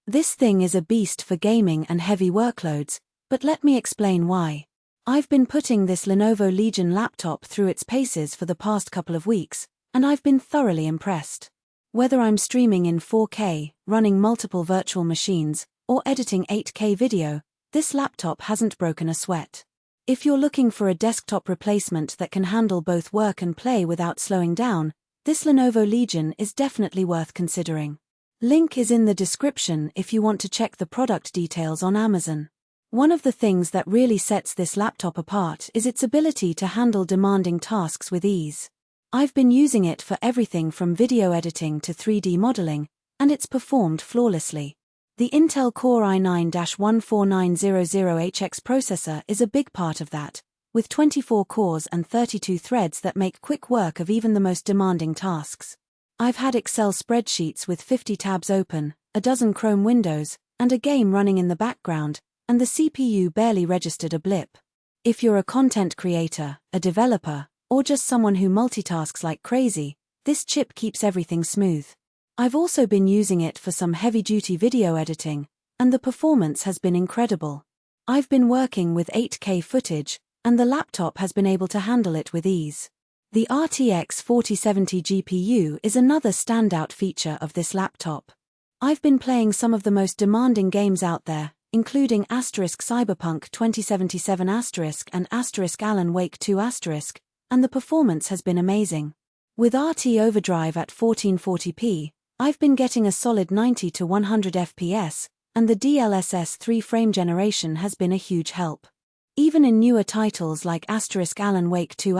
This thing is a beast for gaming and heavy workloads, but let me explain why. I've been putting this Lenovo Legion laptop through its paces for the past couple of weeks, and I've been thoroughly impressed. Whether I'm streaming in 4K, running multiple virtual machines, or editing 8K video, this laptop hasn't broken a sweat. If you're looking for a desktop replacement that can handle both work and play without slowing down, this Lenovo Legion is definitely worth considering. Link is in the description if you want to check the product details on Amazon. One of the things that really sets this laptop apart is its ability to handle demanding tasks with ease. I've been using it for everything from video editing to 3D modeling, and it's performed flawlessly. The Intel Core i9-14900HX processor is a big part of that, with 24 cores and 32 threads that make quick work of even the most demanding tasks. I've had Excel spreadsheets with 50 tabs open, a dozen Chrome windows, and a game running in the background, and the CPU barely registered a blip. If you're a content creator, a developer, or just someone who multitasks like crazy, this chip keeps everything smooth. I've also been using it for some heavy-duty video editing, and the performance has been incredible. I've been working with 8K footage, and the laptop has been able to handle it with ease. The RTX 4070 GPU is another standout feature of this laptop. I've been playing some of the most demanding games out there, including Cyberpunk 2077 and Alan Wake 2 and the performance has been amazing. With RT Overdrive at 1440p, I've been getting a solid 90 to 100 FPS, and the DLSS 3 frame generation has been a huge help. Even in newer titles like Alan Wake 2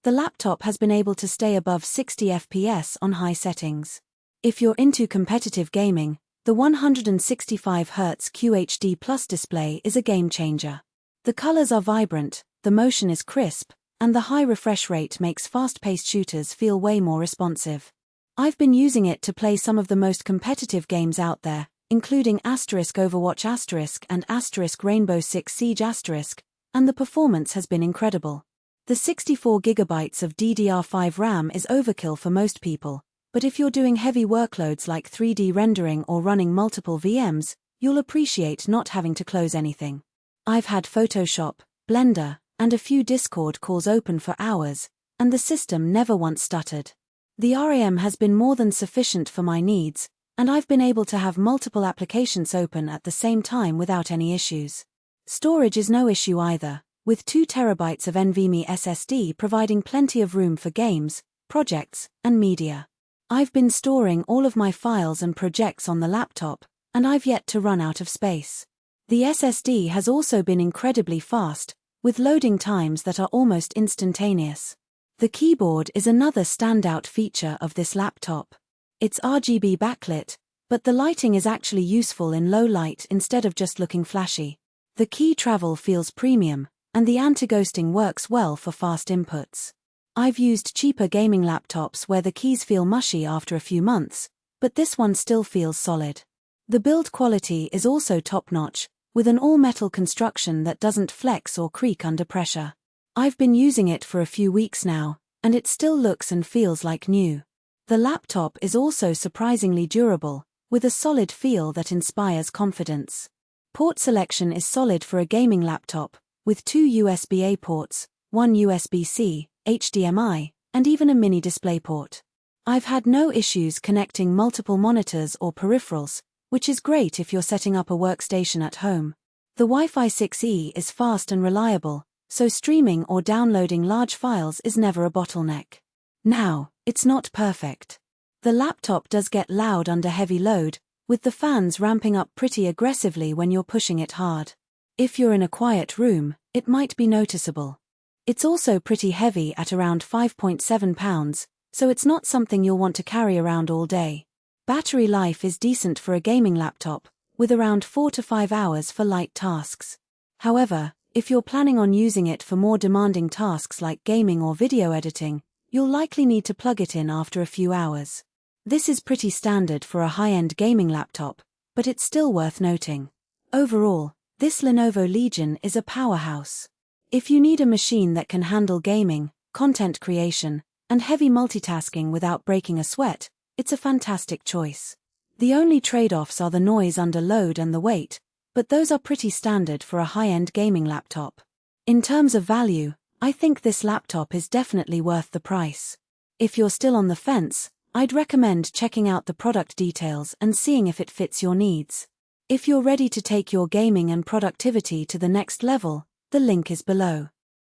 the laptop has been able to stay above 60 FPS on high settings. If you're into competitive gaming, the 165Hz QHD Plus display is a game changer. The colors are vibrant, the motion is crisp, and the high refresh rate makes fast-paced shooters feel way more responsive. I've been using it to play some of the most competitive games out there, including Overwatch and Rainbow Six Siege and the performance has been incredible. The 64GB of DDR5 RAM is overkill for most people, but if you're doing heavy workloads like 3D rendering or running multiple VMs, you'll appreciate not having to close anything. I've had Photoshop, Blender, and a few Discord calls open for hours, and the system never once stuttered. The RAM has been more than sufficient for my needs, and I've been able to have multiple applications open at the same time without any issues. Storage is no issue either, with 2 TB of NVMe SSD providing plenty of room for games, projects, and media. I've been storing all of my files and projects on the laptop, and I've yet to run out of space. The SSD has also been incredibly fast, with loading times that are almost instantaneous. The keyboard is another standout feature of this laptop. It's RGB backlit, but the lighting is actually useful in low light instead of just looking flashy. The key travel feels premium, and the anti-ghosting works well for fast inputs. I've used cheaper gaming laptops where the keys feel mushy after a few months, but this one still feels solid. The build quality is also top-notch, with an all-metal construction that doesn't flex or creak under pressure. I've been using it for a few weeks now, and it still looks and feels like new. The laptop is also surprisingly durable, with a solid feel that inspires confidence. Port selection is solid for a gaming laptop, with 2 USB-A ports, 1 USB-C, HDMI, and even a mini DisplayPort. I've had no issues connecting multiple monitors or peripherals, which is great if you're setting up a workstation at home. The Wi-Fi 6E is fast and reliable, so streaming or downloading large files is never a bottleneck. Now, it's not perfect. The laptop does get loud under heavy load, with the fans ramping up pretty aggressively when you're pushing it hard. If you're in a quiet room, it might be noticeable. It's also pretty heavy at around 5.7 pounds, so it's not something you'll want to carry around all day. Battery life is decent for a gaming laptop, with around 4 to 5 hours for light tasks. However, if you're planning on using it for more demanding tasks like gaming or video editing, you'll likely need to plug it in after a few hours. This is pretty standard for a high-end gaming laptop, but it's still worth noting. Overall, this Lenovo Legion is a powerhouse. If you need a machine that can handle gaming, content creation, and heavy multitasking without breaking a sweat, it's a fantastic choice. The only trade-offs are the noise under load and the weight, but those are pretty standard for a high-end gaming laptop. In terms of value, I think this laptop is definitely worth the price. If you're still on the fence, I'd recommend checking out the product details and seeing if it fits your needs. If you're ready to take your gaming and productivity to the next level, the link is below.